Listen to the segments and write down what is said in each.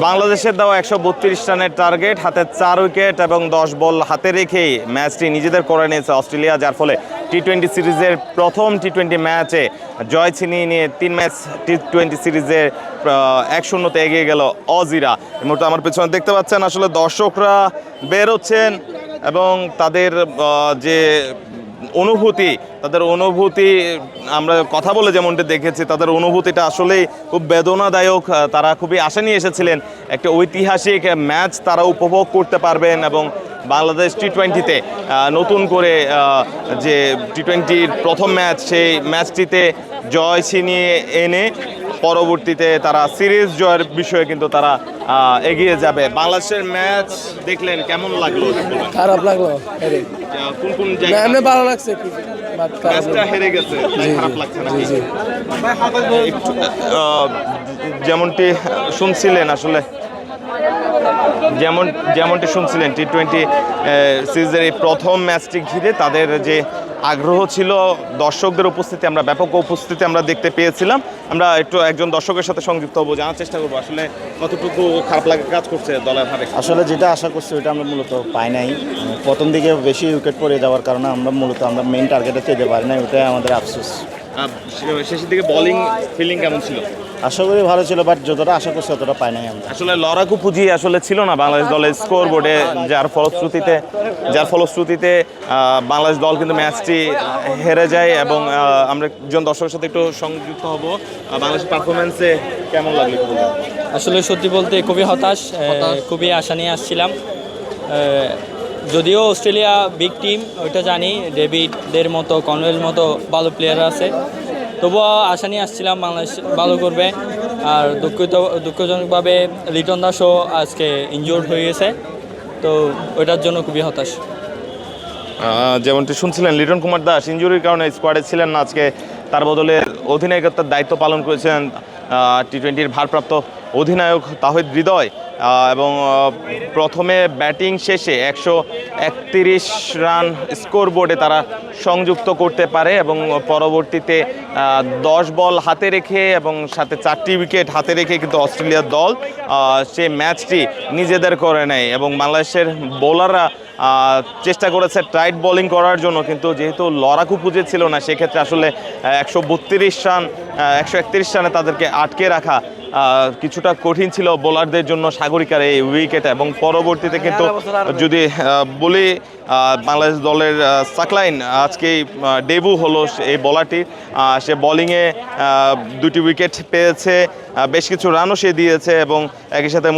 বাংলাদেশের দেওয়া 132 রানের টার্গেট, হাতে 4 উইকেট এবং 10 বল হাতে রেখেই ম্যাচটি নিজেদের করে নিয়েছে অস্ট্রেলিয়া, যার ফলে টি-20 সিরিজের প্রথম টি-20 ম্যাচে জয় ছিনিয়ে নিয়ে 3 ম্যাচ টি-20 সিরিজের 1-0 এগিয়ে গেল অজিরা। এই মুহূর্তে আমার পেছনে দেখতে পাচ্ছেন আসলে দর্শকরা বের হচ্ছেন এবং তাদের যে তাদের অনুভূতি আমরা কথা বলে যেমনটা দেখেছি, তাদের অনুভূতিটা আসলেই খুব বেদনাদায়ক। তারা খুবই আশা নিয়ে এসেছিলেন একটা ঐতিহাসিক ম্যাচ তারা উপভোগ করতে পারবেন এবং বাংলাদেশ টি-20তে নতুন করে যে টি-20-র প্রথম ম্যাচ, সেই ম্যাচটিতে জয় ছিনিয়ে এনে পরবর্তীতে তারা সিরিজ জয়ের বিষয়ে কিন্তু তারা এগিয়ে যাবে। বাংলাদেশের ম্যাচ দেখলেন, কেমন লাগলো? খারাপ লাগলো, কোন কোন জায়গায় ভালো লাগছে, ম্যাচটা হেরে গেছে, খারাপ লাগছে না? যেমনটি শুনছিলেন আসলে যেমনটি শুনছিলেন টি-20 সিরিজের এই প্রথম ম্যাচটি ঘিরে তাদের যে আগ্রহ ছিল, দর্শকদের উপস্থিতি, আমরা ব্যাপক উপস্থিতি আমরা দেখতে পেয়েছিলাম। আমরা একটু একজন দর্শকের সাথে সংযুক্ত হবো, জানার চেষ্টা করবো আসলে কতটুকু খারাপ লাগে কাজ করছে দলের ভাবে। আসলে যেটা আশা করছি ওইটা আমরা মূলত পাই নাই। প্রথম দিকে বেশি উইকেট পড়ে যাওয়ার কারণে আমরা মেইন টার্গেটে যেতে পারি নাই, ওটাই আমাদের আফসোস। শেষের দিকে বোলিং ফিল্ডিং কেমন ছিল? আশা করি ভালো ছিল, বাট যতটা আশা করছি ততটা পাই নাই আমরা। আসলে লড়াকু পুঁজি আসলে ছিল না বাংলাদেশ দলের স্কোর বোর্ডে, যার ফলশ্রুতিতে বাংলাদেশ দল কিন্তু ম্যাচটি হেরে যায়। এবং আমরা একজন দর্শকের সাথে একটু সংযুক্ত হব। বাংলাদেশের পারফরমেন্সে কেমন লাগলো? আসলে সত্যি বলতে খুবই হতাশ, খুবই আশা নিয়ে আসছিলাম। যদিও অস্ট্রেলিয়া বিগ টিম, ওইটা জানি, ডেভিডদের মতো, কনওয়েল মতো ভালো প্লেয়ার আছে, তবুও আশা নিয়ে আসছিলাম বাংলাদেশ ভালো করবে। আর দুঃখজনকভাবে লিটন দাসও আজকে ইনজুর্ড হয়ে গেছে, তো ওইটার জন্য খুবই হতাশ। যেমনটি শুনছিলেন, লিটন কুমার দাস ইনজুরির কারণে স্কোয়াডে ছিলেন না আজকে। তার বদলে অধিনায়কত্বের দায়িত্ব পালন করেছেন টি-20-র ভারপ্রাপ্ত অধিনায়ক তাহিদ হৃদয়। এবং প্রথমে ব্যাটিং শেষে 131 রান স্কোর বোর্ডে তারা সংযুক্ত করতে পারে এবং পরবর্তীতে 10 বল হাতে রেখে এবং সাথে 4টি উইকেট হাতে রেখে কিন্তু অস্ট্রেলিয়ার দল সে ম্যাচটি নিজেদের করে নেয়। এবং বাংলাদেশের বোলাররা চেষ্টা করেছে টাইট বোলিং করার জন্য, কিন্তু যেহেতু লড়াকু পুঁজি ছিল না, সেক্ষেত্রে আসলে 131 রানে তাদেরকে আটকে রাখা কিছুটা কঠিন ছিল বোলারদের জন্য, সাগরিকার এই উইকেট। এবং পরবর্তীতে কিন্তু যদি বলি বাংলাদেশ দলের সাকলাইন আজকেই ডেবু হলো এই বোলারটি, সে বোলিংয়ে 2টি উইকেট পেয়েছে, বেশ কিছু রানও সে দিয়েছে। এবং একই সাথে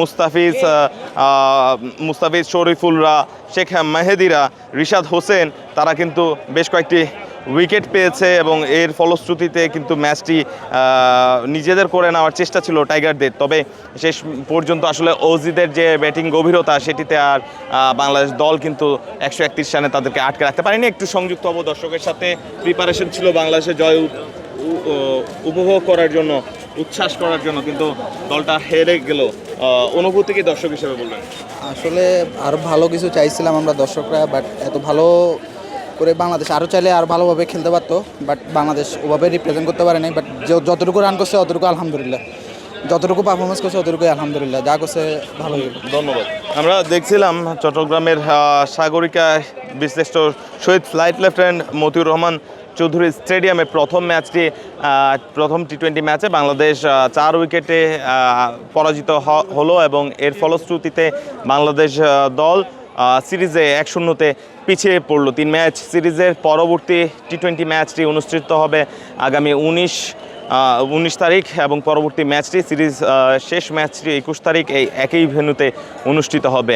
মুস্তাফিজ, শরীফুলরা, শেখ মেহেদিরা, রিশাদ হোসেন, তারা কিন্তু বেশ কয়েকটি উইকেট পেয়েছে এবং এর ফলশ্রুতিতে কিন্তু ম্যাচটি নিজেদের করে নেওয়ার চেষ্টা ছিল টাইগারদের। তবে শেষ পর্যন্ত আসলে অজিদের যে ব্যাটিং গভীরতা, সেটিতে আর বাংলাদেশ দল কিন্তু 131 রানে তাদেরকে আটকে রাখতে পারেনি। একটু সংযুক্ত হব দর্শকের সাথে। প্রিপারেশন ছিল বাংলাদেশের জয় উপভোগ করার জন্য, উচ্ছ্বাস করার জন্য, কিন্তু দলটা হেরে গেল। অনুভূতি কি দর্শক হিসেবে বলবেন? আসলে আরও ভালো কিছু চাইছিলাম আমরা দর্শকরা, বাট এত ভালো করে বাংলাদেশ আরও চাইলে আর ভালোভাবে খেলতে পারতো, বাট বাংলাদেশ ওভাবে রিপ্রেজেন্ট করতে পারেনি। বাট যতটুকু রান করছে অতটুকু আলহামদুলিল্লাহ, যতটুকু পারফরমেন্স করছে অতটুকুই আলহামদুলিল্লাহ, যা করছে ভালো। ধন্যবাদ। আমরা দেখছিলাম চট্টগ্রামের সাগরিকা বিশ্লিষ্ট শহীদ ফ্লাইট লেফটেন্যান্ট মতিউর রহমান চৌধুরী স্টেডিয়ামে প্রথম টি-20 ম্যাচে বাংলাদেশ 4 উইকেটে পরাজিত হলো এবং এর ফলশ্রুতিতে বাংলাদেশ দল সিরিজে 1-0 পিছিয়ে পড়ল। 3 ম্যাচ সিরিজের পরবর্তী টি-20 ম্যাচটি অনুষ্ঠিত হবে আগামী 19 তারিখ এবং পরবর্তী ম্যাচটি শেষ ম্যাচটি 21 তারিখ এই একই ভেন্যুতে অনুষ্ঠিত হবে।